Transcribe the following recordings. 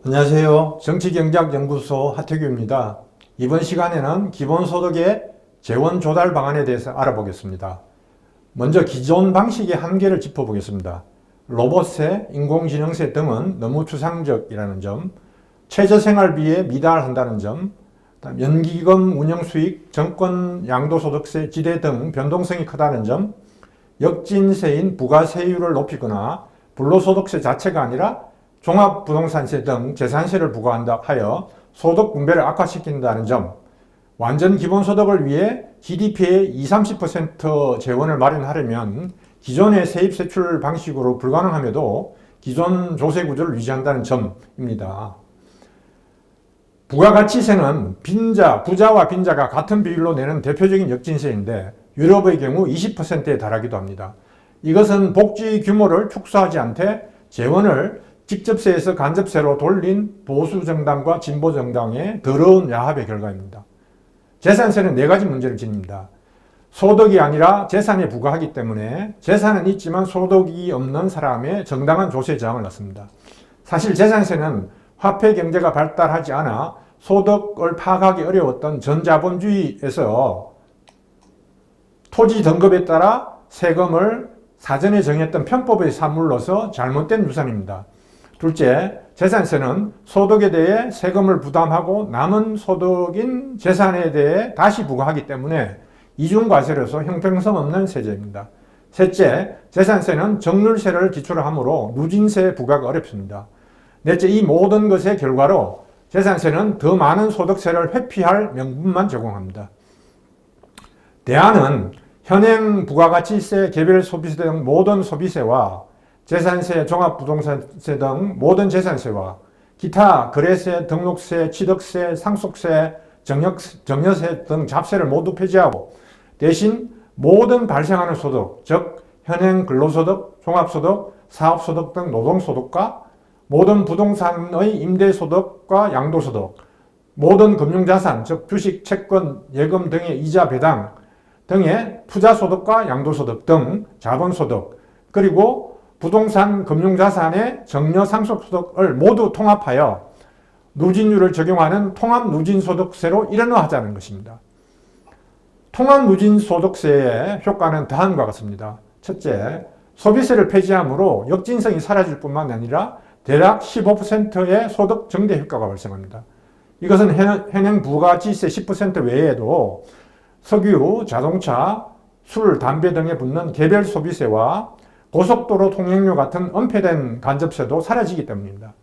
안녕하세요. 정치경제학연구소 하태규입니다. 이번 시간에는 기본소득의 재원 조달 방안에 대해서 알아보겠습니다. 먼저 기존 방식의 한계를 짚어보겠습니다. 로봇세, 인공지능세 등은 너무 추상적이라는 점, 최저생활비에 미달한다는 점, 연기금 운영수익, 정권 양도소득세, 지대 등 변동성이 크다는 점, 역진세인 부가세율을 높이거나 불로소득세 자체가 아니라 종합부동산세 등 재산세를 부과한다 하여 소득 분배를 악화시킨다는 점, 완전 기본소득을 위해 GDP의 20-30% 재원을 마련하려면 기존의 세입세출 방식으로 불가능함에도 기존 조세구조를 유지한다는 점입니다. 부가가치세는 부자와 빈자가 같은 비율로 내는 대표적인 역진세인데 유럽의 경우 20%에 달하기도 합니다. 이것은 복지 규모를 축소하지 않되 재원을 직접세에서 간접세로 돌린 보수정당과 진보정당의 더러운 야합의 결과입니다. 재산세는 4가지 문제를 지닙니다. 소득이 아니라 재산에 부과하기 때문에 재산은 있지만 소득이 없는 사람의 정당한 조세 저항을 낳습니다. 사실 재산세는 화폐 경제가 발달하지 않아 소득을 파악하기 어려웠던 전자본주의에서 토지 등급에 따라 세금을 사전에 정했던 편법의 산물로서 잘못된 유산입니다. 둘째, 재산세는 소득에 대해 세금을 부담하고 남은 소득인 재산에 대해 다시 부과하기 때문에 이중과세로서 형평성 없는 세제입니다. 셋째, 재산세는 정률세를 기초로 하므로 누진세 부과가 어렵습니다. 넷째, 이 모든 것의 결과로 재산세는 더 많은 소득세를 회피할 명분만 제공합니다. 대안은 현행 부가가치세, 개별소비세 등 모든 소비세와 재산세, 종합부동산세 등 모든 재산세와 기타 거래세, 등록세, 취득세, 상속세, 정여세 등 잡세를 모두 폐지하고 대신 모든 발생하는 소득, 즉 현행 근로소득, 종합소득, 사업소득 등 노동소득과 모든 부동산의 임대소득과 양도소득, 모든 금융자산, 즉 주식, 채권, 예금 등의 이자 배당 등의 투자소득과 양도소득 등 자본소득, 그리고 부동산 금융자산의 정려 상속소득을 모두 통합하여 누진율을 적용하는 통합누진소득세로 일원화하자는 것입니다. 통합누진소득세의 효과는 다음과 같습니다. 첫째, 소비세를 폐지함으로 역진성이 사라질 뿐만 아니라 대략 15%의 소득 증대 효과가 발생합니다. 이것은 현행 부가가치세 10% 외에도 석유, 자동차, 술, 담배 등에 붙는 개별 소비세와 고속도로 통행료 같은 은폐된 간접세도 사라지기 때문입니다.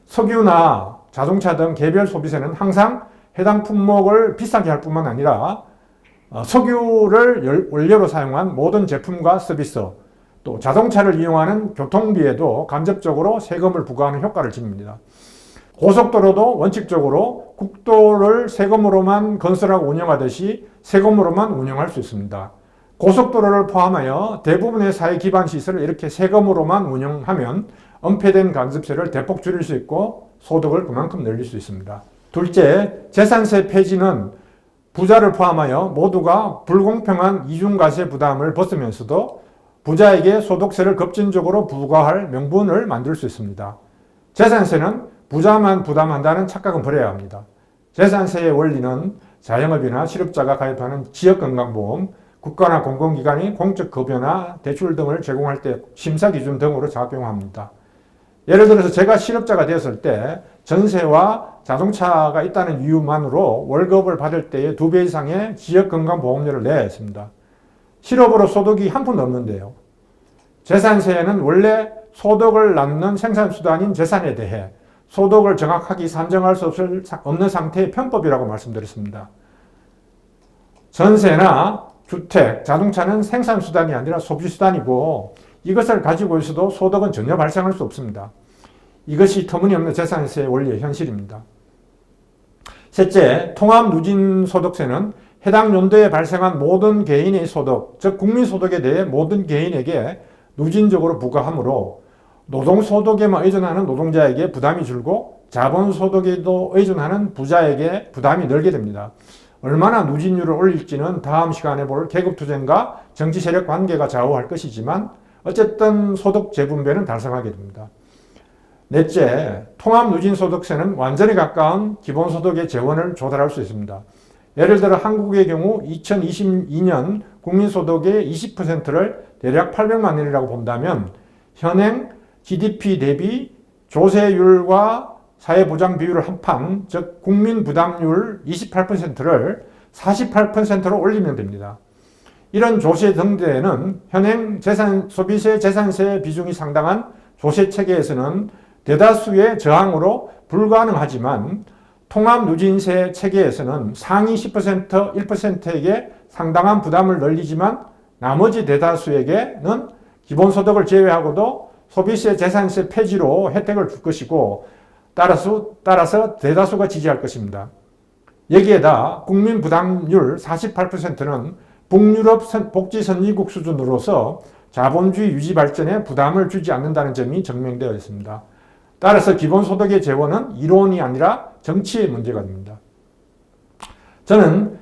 석유나 자동차 등 개별 소비세는 항상 해당 품목을 비싸게 할 뿐만 아니라 석유를 원료로 사용한 모든 제품과 서비스, 또 자동차를 이용하는 교통비에도 간접적으로 세금을 부과하는 효과를 지닙니다. 고속도로도 원칙적으로 국도를 세금으로만 건설하고 운영하듯이 세금으로만 운영할 수 있습니다. 고속도로를 포함하여 대부분의 사회 기반 시설을 이렇게 세금으로만 운영하면 은폐된 간접세를 대폭 줄일 수 있고 소득을 그만큼 늘릴 수 있습니다. 둘째, 재산세 폐지는 부자를 포함하여 모두가 불공평한 이중과세 부담을 벗으면서도 부자에게 소득세를 급진적으로 부과할 명분을 만들 수 있습니다. 재산세는 부자만 부담한다는 착각은 버려야 합니다. 재산세의 원리는 자영업이나 실업자가 가입하는 지역건강보험, 국가나 공공기관이 공적급여나 대출 등을 제공할 때 심사기준 등으로 작용합니다. 예를 들어서 제가 실업자가 되었을 때 전세와 자동차가 있다는 이유만으로 월급을 받을 때의 2배 이상의 지역건강보험료를 내야 했습니다. 실업으로 소득이 한 푼도 없는데요. 재산세는 원래 소득을 낳는 생산수단인 재산에 대해 소득을 정확하게 산정할 수 없는 상태의 편법이라고 말씀드렸습니다. 전세나 주택, 자동차는 생산수단이 아니라 소비수단이고 이것을 가지고 있어도 소득은 전혀 발생할 수 없습니다. 이것이 터무니없는 재산세의 원리의 현실입니다. 셋째, 통합누진소득세는 해당 연도에 발생한 모든 개인의 소득, 즉 국민소득에 대해 모든 개인에게 누진적으로 부과하므로 노동소득에만 의존하는 노동자에게 부담이 줄고 자본소득에도 의존하는 부자에게 부담이 늘게 됩니다. 얼마나 누진율을 올릴지는 다음 시간에 볼 계급투쟁과 정치세력 관계가 좌우할 것이지만 어쨌든 소득 재분배는 달성하게 됩니다. 넷째, 통합누진소득세는 완전히 가까운 기본소득의 재원을 조달할 수 있습니다. 예를 들어 한국의 경우 2022년 국민소득의 20%를 대략 800만 원이라고 본다면 현행 GDP 대비 조세율과 사회보장 비율을 합한, 즉 국민부담률 28%를 48%로 올리면 됩니다. 이런 조세 등대에는 현행 소비세, 재산세 비중이 상당한 조세 체계에서는 대다수의 저항으로 불가능하지만 통합누진세 체계에서는 상위 10%, 1%에게 상당한 부담을 늘리지만 나머지 대다수에게는 기본소득을 제외하고도 소비세, 재산세 폐지로 혜택을 줄 것이고 따라서 대다수가 지지할 것입니다. 여기에다 국민 부담률 48%는 북유럽 복지선진국 수준으로서 자본주의 유지 발전에 부담을 주지 않는다는 점이 증명되어 있습니다. 따라서 기본소득의 재원은 이론이 아니라 정치의 문제가 됩니다. 저는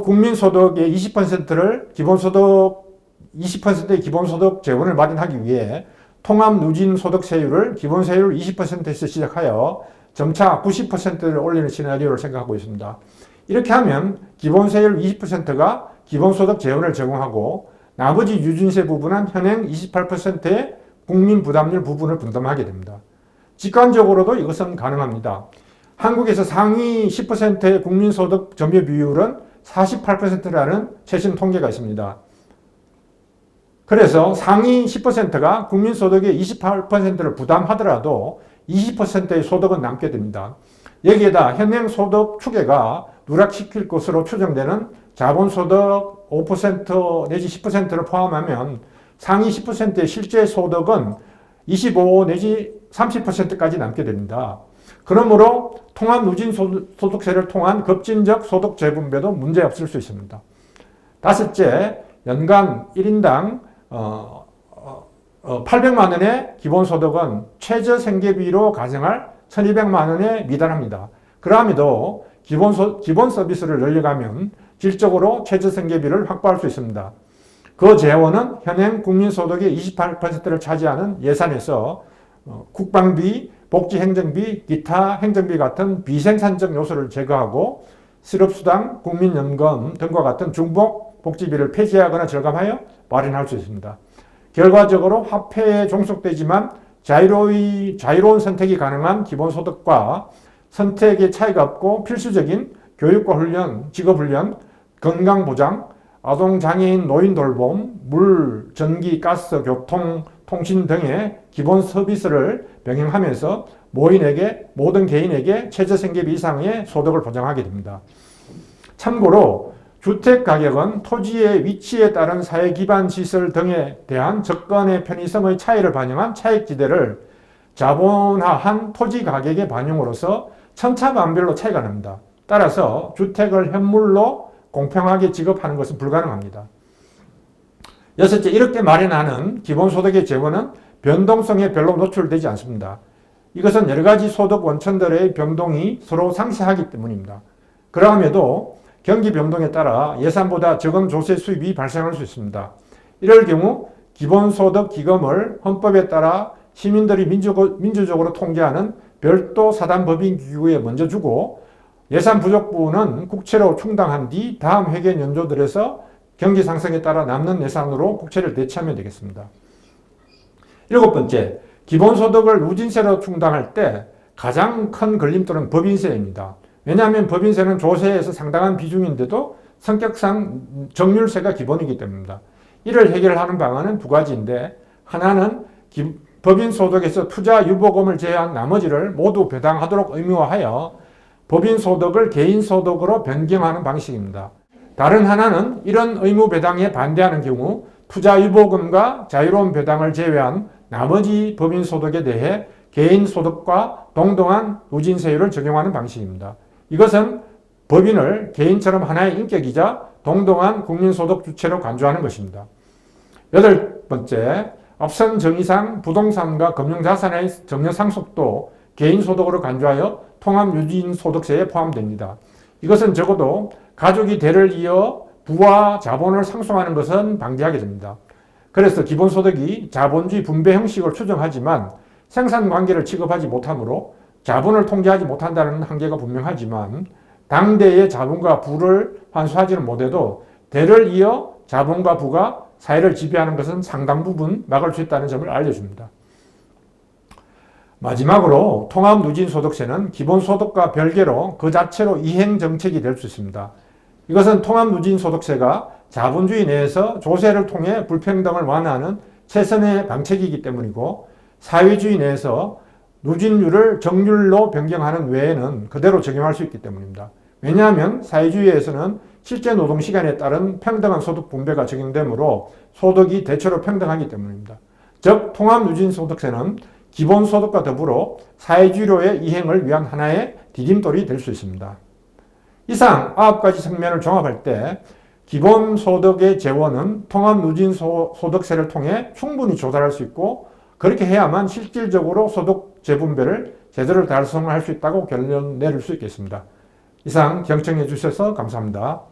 국민소득의 20%를 20%의 기본소득 재원을 마련하기 위해 통합누진소득세율을 기본세율 20%에서 시작하여 점차 90%를 올리는 시나리오를 생각하고 있습니다. 이렇게 하면 기본세율 20%가 기본소득 재원을 제공하고 나머지 유진세 부분은 현행 28%의 국민부담률 부분을 분담하게 됩니다. 직관적으로도 이것은 가능합니다. 한국에서 상위 10%의 국민소득 점유 비율은 48%라는 최신 통계가 있습니다. 그래서 상위 10%가 국민소득의 28%를 부담하더라도 20%의 소득은 남게 됩니다. 여기에다 현행 소득 추계가 누락시킬 것으로 추정되는 자본소득 5% 내지 10%를 포함하면 상위 10%의 실제 소득은 25 내지 30%까지 남게 됩니다. 그러므로 통합누진소득세를 통한 급진적 소득 재분배도 문제없을 수 있습니다. 다섯째, 연간 1인당 800만 원의 기본소득은 최저생계비로 가정할 1200만 원에 미달합니다. 그럼에도 기본 서비스를 늘려가면 질적으로 최저생계비를 확보할 수 있습니다. 그 재원은 현행 국민소득의 28%를 차지하는 예산에서 국방비, 복지행정비, 기타 행정비 같은 비생산적 요소를 제거하고 실업수당, 국민연금 등과 같은 중복 복지비를 폐지하거나 절감하여 마련할 수 있습니다. 결과적으로 화폐에 종속되지만 자유로운 선택이 가능한 기본소득과 선택의 차이가 없고 필수적인 교육과 훈련, 직업훈련, 건강보장, 아동장애인 노인 돌봄, 물, 전기, 가스, 교통, 통신 등의 기본 서비스를 병행하면서 모든 개인에게 최저생계비 이상의 소득을 보장하게 됩니다. 참고로 주택가격은 토지의 위치에 따른 사회기반 시설 등에 대한 접근의 편의성의 차이를 반영한 차익지대를 자본화한 토지 가격에 반영으로써 천차만별로 차이가 납니다. 따라서 주택을 현물로 공평하게 지급하는 것은 불가능합니다. 여섯째, 이렇게 마련하는 기본소득의 재원은 변동성에 별로 노출되지 않습니다. 이것은 여러 가지 소득 원천들의 변동이 서로 상쇄하기 때문입니다. 그럼에도 경기 변동에 따라 예산보다 적은 조세 수입이 발생할 수 있습니다. 이럴 경우 기본소득 기금을 헌법에 따라 시민들이 민주적으로 통제하는 별도 사단법인기구에 먼저 주고 예산 부족 부분은 국채로 충당한 뒤 다음 회계 연도들에서 경기 상승에 따라 남는 예산으로 국채를 대체하면 되겠습니다. 일곱 번째, 기본소득을 누진세로 충당할 때 가장 큰 걸림돌은 법인세입니다. 왜냐하면 법인세는 조세에서 상당한 비중인데도 성격상 정률세가 기본이기 때문입니다. 이를 해결하는 방안은 두 가지인데, 하나는 법인소득에서 투자 유보금을 제외한 나머지를 모두 배당하도록 의무화하여 법인소득을 개인소득으로 변경하는 방식입니다. 다른 하나는 이런 의무 배당에 반대하는 경우 투자 유보금과 자유로운 배당을 제외한 나머지 법인소득에 대해 개인소득과 동등한 누진세율을 적용하는 방식입니다. 이것은 법인을 개인처럼 하나의 인격이자 동등한 국민소득 주체로 간주하는 것입니다. 여덟 번째, 앞선 정의상 부동산과 금융자산의 점유 상속도 개인소득으로 간주하여 통합유진소득세에 포함됩니다. 이것은 적어도 가족이 대를 이어 부와 자본을 상속하는 것은 방지하게 됩니다. 그래서 기본소득이 자본주의 분배 형식을 추정하지만 생산관계를 취급하지 못하므로 자본을 통제하지 못한다는 한계가 분명하지만 당대의 자본과 부를 환수하지는 못해도 대를 이어 자본과 부가 사회를 지배하는 것은 상당 부분 막을 수 있다는 점을 알려줍니다. 마지막으로 통합누진소득세는 기본소득과 별개로 그 자체로 이행정책이 될 수 있습니다. 이것은 통합누진소득세가 자본주의 내에서 조세를 통해 불평등을 완화하는 최선의 방책이기 때문이고 사회주의 내에서 누진율을 정률로 변경하는 외에는 그대로 적용할 수 있기 때문입니다. 왜냐하면 사회주의에서는 실제 노동시간에 따른 평등한 소득 분배가 적용되므로 소득이 대체로 평등하기 때문입니다. 즉 통합누진소득세는 기본소득과 더불어 사회주의로의 이행을 위한 하나의 디딤돌이 될 수 있습니다. 이상 9가지 측면을 종합할 때 기본소득의 재원은 통합누진소득세를 통해 충분히 조달할 수 있고 그렇게 해야만 실질적으로 소득 재분배를 제대로 달성할 수 있다고 결론 내릴 수 있겠습니다. 이상 경청해 주셔서 감사합니다.